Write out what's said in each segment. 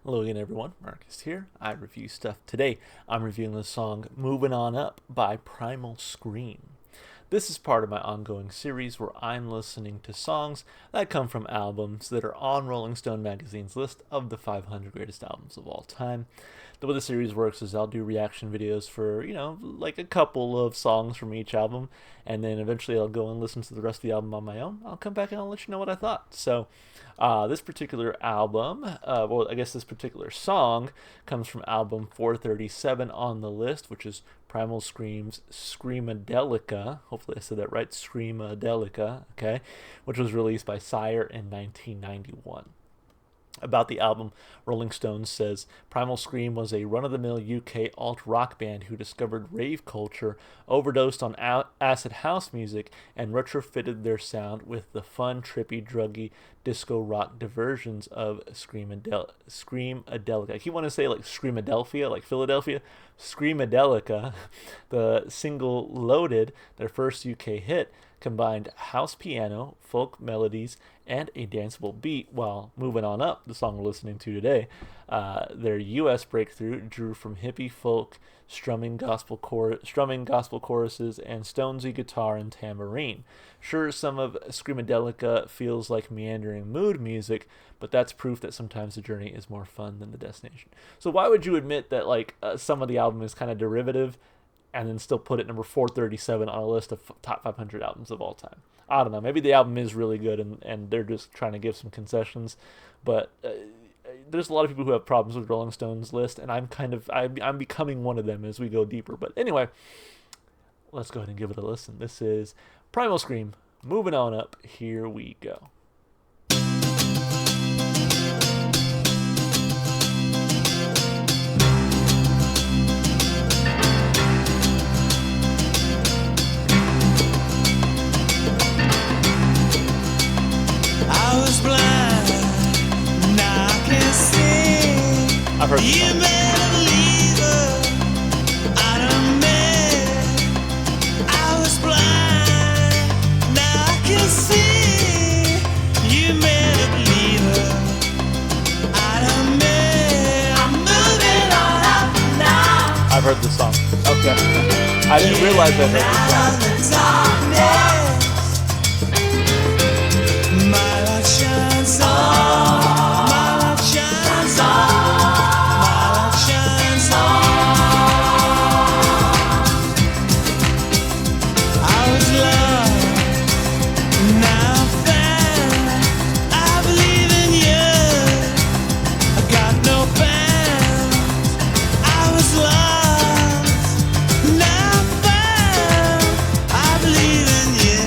Hello again, everyone. Marcus here. I review stuff today. I'm reviewing the song Movin' On Up by Primal Scream. This is part of my ongoing series where I'm listening to songs that come from albums that are on Rolling Stone magazine's list of the 500 greatest albums of all time. The way the series works is I'll do reaction videos for, like a couple of songs from each album, and then eventually I'll go and listen to the rest of the album on my own. I'll come back and I'll let you know what I thought. So this particular album, this particular song comes from album 437 on the list, which is Primal Scream's Screamadelica. Hopefully I said that right, Screamadelica, okay, which was released by Sire in 1991. About the album, Rolling Stone says, Primal Scream was a run-of-the-mill UK alt-rock band who discovered rave culture, overdosed on acid house music, and retrofitted their sound with the fun, trippy, druggy, disco rock diversions of Screamadelica. I keep wanting to say like Screamadelphia, like Philadelphia. Screamadelica, the single Loaded, their first UK hit, combined house piano, folk melodies, and a danceable beat. While Moving On Up, the song we're listening to today, their U.S. breakthrough drew from hippie folk, strumming gospel choruses, and Stonesy guitar and tambourine. Sure, some of Screamadelica feels like meandering mood music, but that's proof that sometimes the journey is more fun than the destination. So why would you admit that some of the album is kind of derivative and then still put it number 437 on a list of top 500 albums of all time? I don't know. Maybe the album is really good and they're just trying to give some concessions, but there's a lot of people who have problems with Rolling Stone's list, and I'm becoming one of them as we go deeper. But anyway, let's go ahead and give it a listen. This is Primal Scream, Moving On Up. Here we go. I've heard this song. I've heard this song. Okay. I didn't realize I heard this song. I believe in you.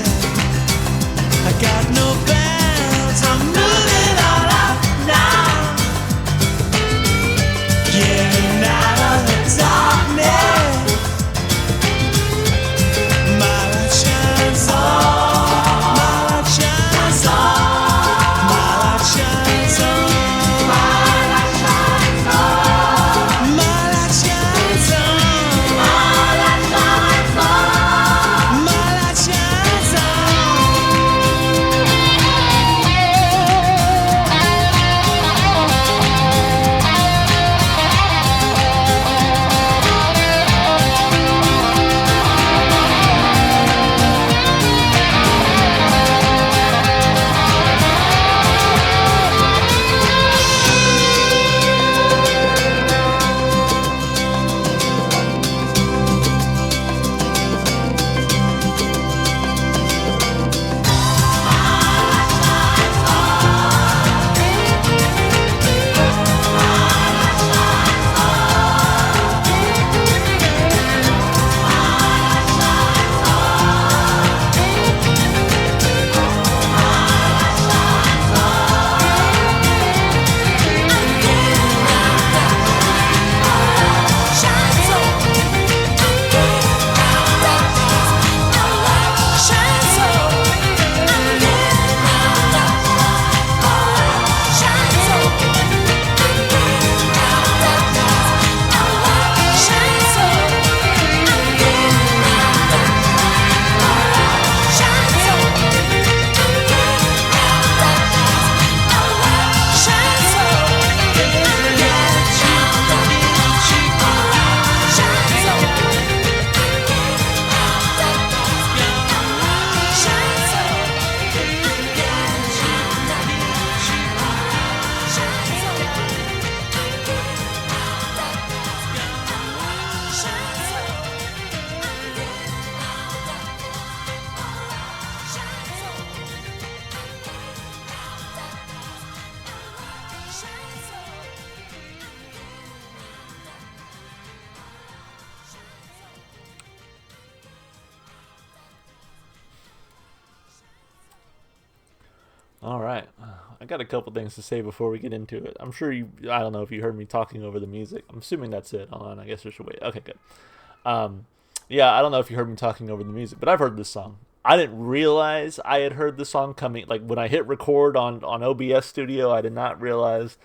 All right. I got a couple things to say before we get into it. I'm sure you, I don't know if you heard me talking over the music. I'm assuming that's it. Hold on, I guess I should wait. Okay, good. Um, yeah, I don't know if you heard me talking over the music, but I've heard this song. I didn't realize I had heard the song coming. Like when I hit record on OBS Studio, I did not realize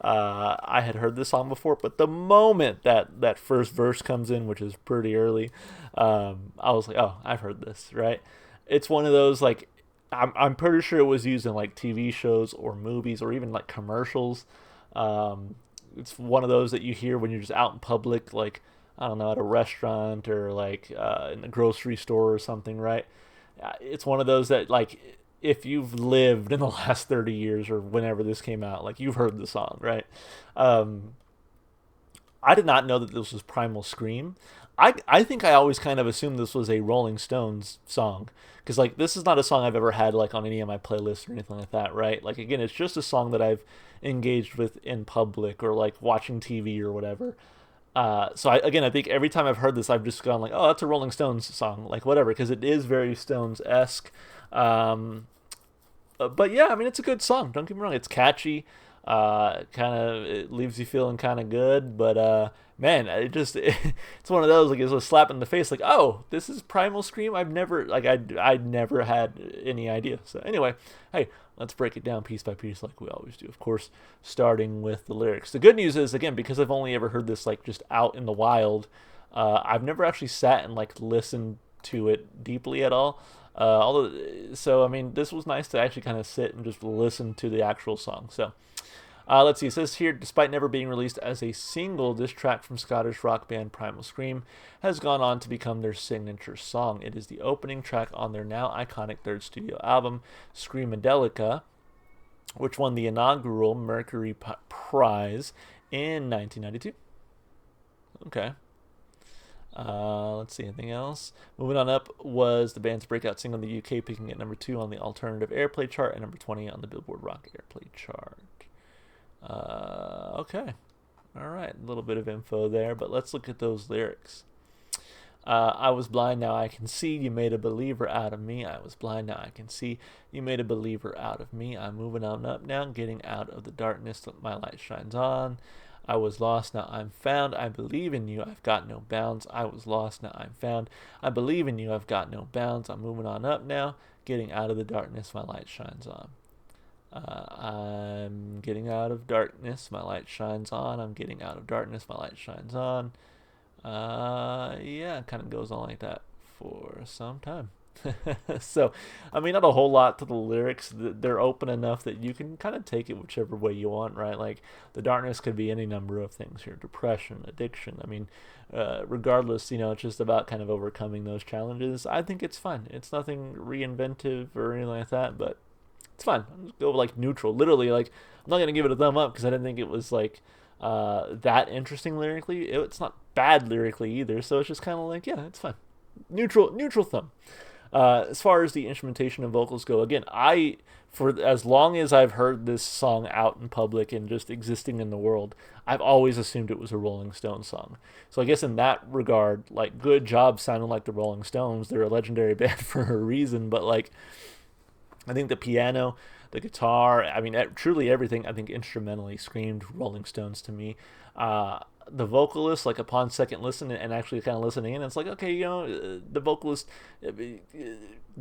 I had heard this song before. But the moment that first verse comes in, which is pretty early, I was like, oh, I've heard this, right? It's one of those like I'm pretty sure it was used in like TV shows or movies or even like commercials. Um, it's one of those that you hear when you're just out in public, like I don't know, at a restaurant or like in a grocery store or something, right? It's one of those that like if you've lived in the last 30 years or whenever this came out, like you've heard the song, right? Um, I did not know that this was Primal Scream. I think I always kind of assumed this was a Rolling Stones song because like this is not a song I've ever had like on any of my playlists or anything like that, right? Like again, it's just a song that I've engaged with in public or like watching TV or whatever. Again, I think every time I've heard this, I've just gone like, oh, that's a Rolling Stones song, like whatever, because it is very Stones esque. Um, but yeah, I mean, it's a good song. Don't get me wrong, it's catchy. Kind of it leaves you feeling kind of good, but man, it's one of those like it's a slap in the face. Like, oh, this is Primal Scream. I'd never had any idea. So anyway, hey, let's break it down piece by piece like we always do. Of course, starting with the lyrics. The good news is again because I've only ever heard this like just out in the wild. I've never actually sat and like listened to it deeply at all. So I mean, this was nice to actually kind of sit and just listen to the actual song. So, let's see. It says here, despite never being released as a single, this track from Scottish rock band Primal Scream has gone on to become their signature song. It is the opening track on their now iconic third studio album, Screamadelica, which won the inaugural Mercury Prize in 1992. Okay. Let's see, anything else? Moving on up was the band's breakout single in the UK, peaking at number 2 on the alternative airplay chart and number 20 on the Billboard Rock airplay chart. Okay. All right, a little bit of info there, but let's look at those lyrics. I was blind, now I can see. You made a believer out of me. I was blind, now I can see. You made a believer out of me. I'm moving on up now, getting out of the darkness. My light shines on. I was lost, now I'm found. I believe in you, I've got no bounds. I was lost, now I'm found. I believe in you, I've got no bounds. I'm moving on up now, getting out of the darkness. My light shines on. I'm getting out of darkness. My light shines on. I'm getting out of darkness. My light shines on. Yeah, it kind of goes on like that for some time. So, I mean, not a whole lot to the lyrics. They're open enough that you can kind of take it whichever way you want, right? Like, the darkness could be any number of things here: depression, addiction. I mean, regardless, it's just about kind of overcoming those challenges. I think it's fun. It's nothing reinventive or anything like that, but it's fine. I'll just go like neutral. Literally, like I'm not gonna give it a thumb up because I didn't think it was like that interesting lyrically. It's not bad lyrically either. So it's just kind of like, yeah, it's fine. Neutral thumb. As far as the instrumentation and vocals go, again, for as long as I've heard this song out in public and just existing in the world, I've always assumed it was a Rolling Stones song. So I guess in that regard, like, good job sounding like the Rolling Stones. They're a legendary band for a reason, but like I think the piano, the guitar, I mean, truly everything, I think, instrumentally screamed Rolling Stones to me. The vocalist, like, upon second listen and actually kind of listening in, it's like, okay, the vocalist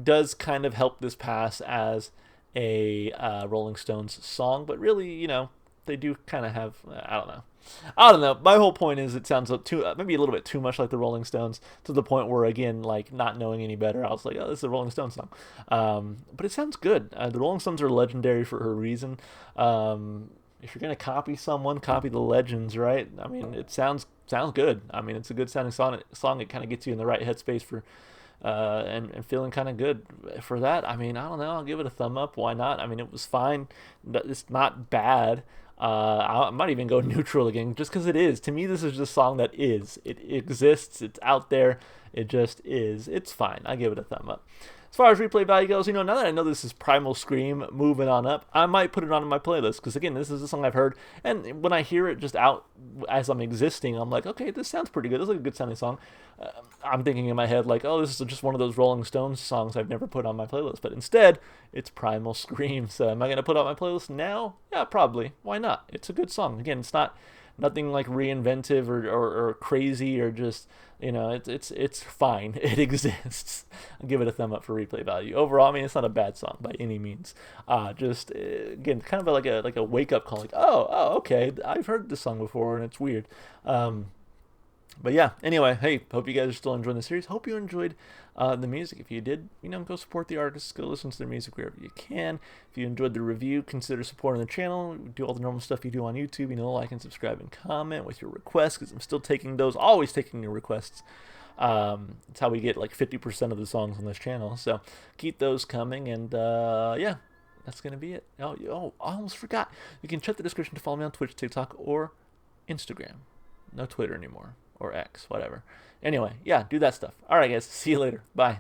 does kind of help this pass as a Rolling Stones song, but really, they do kind of have, I don't know. My whole point is it sounds maybe a little bit too much like the Rolling Stones to the point where, again, like not knowing any better, I was like, oh, this is a Rolling Stones song. But it sounds good. The Rolling Stones are legendary for a reason. If you're gonna copy someone, copy the legends, right? I mean, it sounds good. I mean, it's a good sounding song. It kind of gets you in the right headspace for and feeling kind of good for that. I mean, I don't know. I'll give it a thumb up. Why not? I mean, it was fine. It's not bad. I might even go neutral again, just because it is. To me, this is just a song that is. It exists. It's out there. It just is. It's fine. I give it a thumb up. As far as replay value goes, now that I know this is Primal Scream, Moving On Up, I might put it on my playlist, because again, this is a song I've heard, and when I hear it just out as I'm existing, I'm like, okay, this sounds pretty good. This is like a good sounding song. I'm thinking in my head like, oh, this is just one of those Rolling Stones songs I've never put on my playlist, but instead, it's Primal Scream. So am I going to put on my playlist now? Yeah, probably. Why not? It's a good song. Again, it's not nothing like reinventive or crazy, or just, it's fine. It exists. I'll give it a thumb up for replay value. Overall, I mean, it's not a bad song by any means. Just again, kind of like a wake up call. Like, oh, okay, I've heard this song before, and it's weird. But yeah, anyway, hey, hope you guys are still enjoying the series. Hope you enjoyed the music. If you did, go support the artists. Go listen to their music wherever you can. If you enjoyed the review, consider supporting the channel. Do all the normal stuff you do on YouTube. Like and subscribe and comment with your requests, because I'm still taking those. Always taking your requests. It's how we get like 50% of the songs on this channel. So keep those coming, and yeah, that's going to be it. Oh, I almost forgot. You can check the description to follow me on Twitch, TikTok, or Instagram. No Twitter anymore. Or X, whatever. Anyway, yeah, do that stuff. All right, guys. See you later. Bye.